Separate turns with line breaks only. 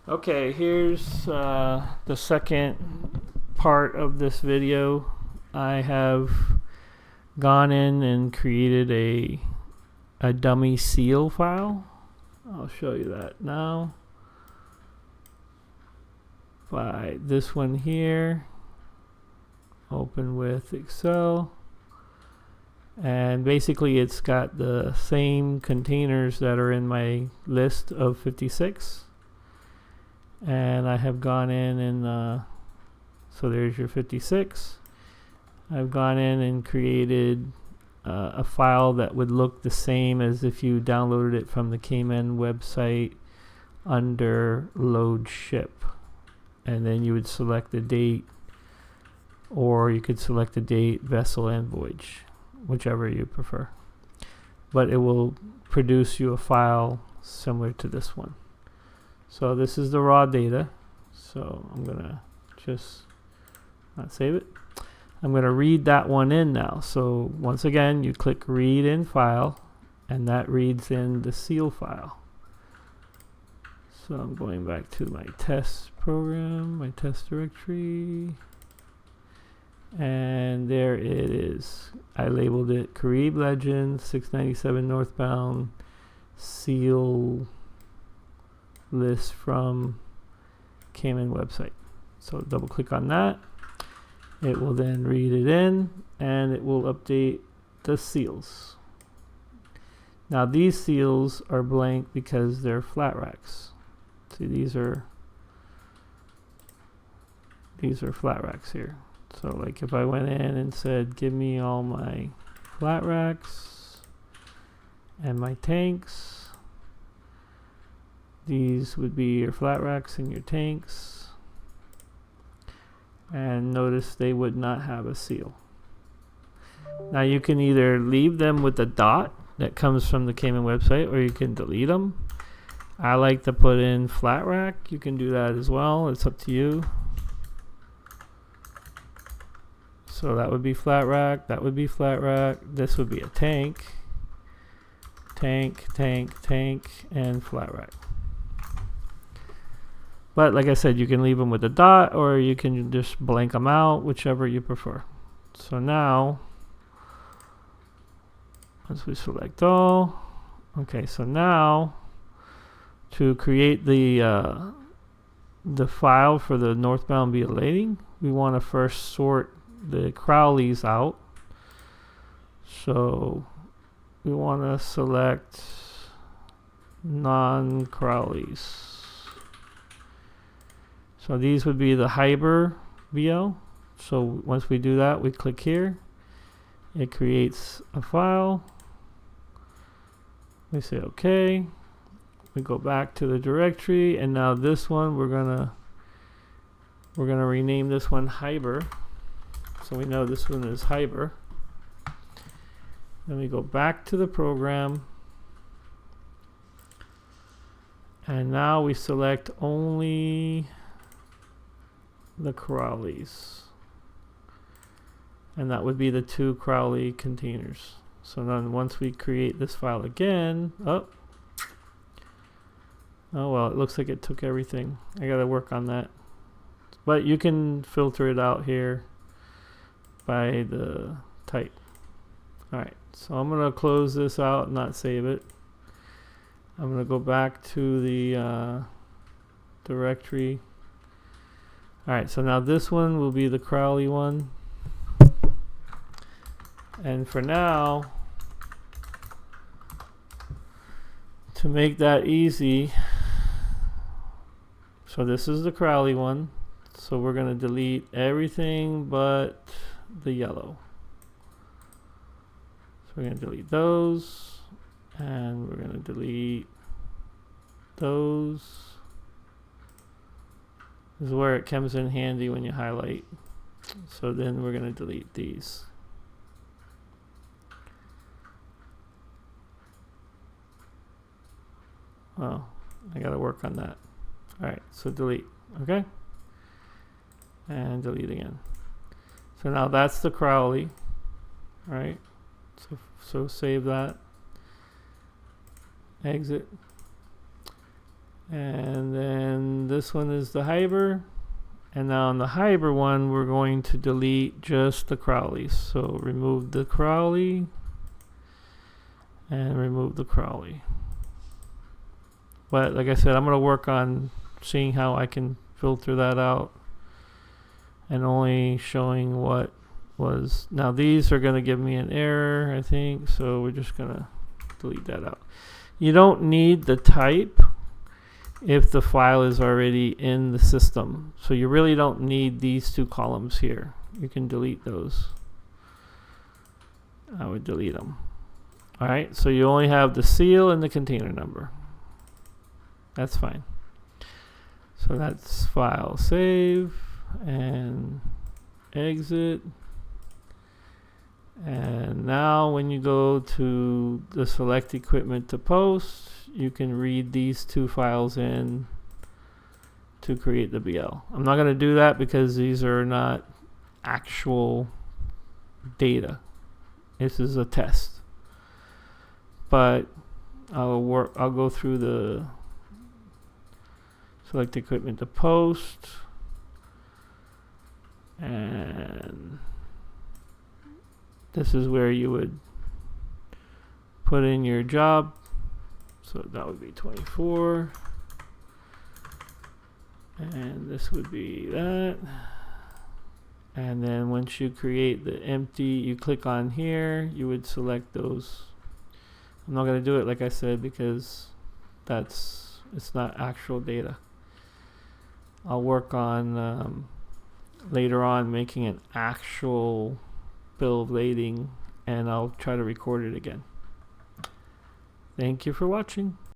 Okay, here's the second part of this video. I have gone in and created a dummy seal file. I'll show you that now. By this one here, open with Excel, and basically it's got the same containers that are in my list of 56. And I have gone in and so there's your 56. I've gone in and created a file that would look the same as if you downloaded it from the Cayman website under load ship, and then you would select the date, or you could select the date, vessel, and voyage, whichever you prefer, but it will produce you a file similar to this one. So this is the raw data. So I'm gonna just not save it. I'm gonna read that one in now. So once again, you click read in file, and that reads in the seal file. So I'm going back to my test program, my test directory, and there it is. I labeled it Carib Legend 697 northbound seal list from Cayman website. So double click on that. It will then read it in, and it will update the seals. Now these seals are blank because they're flat racks. See, these are flat racks here. So like if I went in and said give me all my flat racks and my tanks, these would be your flat racks and your tanks, and notice they would not have a seal. Now you can either leave them with a dot that comes from the Cayman website, or you can delete them. I like to put in flat rack. You can do that as well. It's up to you. So that would be flat rack, that would be flat rack, this would be a tank, tank, tank, tank, and flat rack. But like I said, you can leave them with a dot, or you can just blank them out, whichever you prefer. So now, once we select all, okay, so now to create the file for the northbound via we want to first sort the Crowleys out. So we want to select non-Crowleys. So these would be the Hyber VO. So once we do that, we click here. It creates a file. We say OK. We go back to the directory, and now this one we're gonna rename this one Hyber. So we know this one is Hyber. Then we go back to the program, and now we select only the Crowleys, and that would be the 2 Crowley containers. So then once we create this file again, oh well, it looks like it took everything. I gotta work on that, but you can filter it out here by the type. Alright, so I'm gonna close this out and not save it. I'm gonna go back to the directory. Alright, so now this one will be the Crowley one. And for now, to make that easy, so this is the Crowley one. So we're going to delete everything but the yellow. So we're going to delete those, and we're going to delete those. This is where it comes in handy when you highlight. So then we're going to delete these. Oh, I got to work on that. Alright, so delete. Okay? And delete again. So now that's the Crowley. Alright? So save that. Exit. And then this this one is the Hyber. And now on the Hyber one, we're going to delete just the Crowley. So remove the Crowley and remove the Crowley. But like I said, I'm going to work on seeing how I can filter that out and only showing what was. Now these are going to give me an error, I think. So we're just going to delete that out. You don't need the type if the file is already in the system. So you really don't need these two columns here. You can delete those. I would delete them. Alright, so you only have the seal and the container number. That's fine. So that's file save and exit. And now when you go to the select equipment to post, you can read these two files in to create the BL. I'm not going to do that because these are not actual data. This is a test. But I'll go through the select equipment to post, and this is where you would put in your job. So that would be 24, and this would be that. And then once you create the empty, you click on here, you would select those. I'm not going to do it like I said because it's not actual data. I'll work on later on making an actual bill of lading, and I'll try to record it again. Thank you for watching.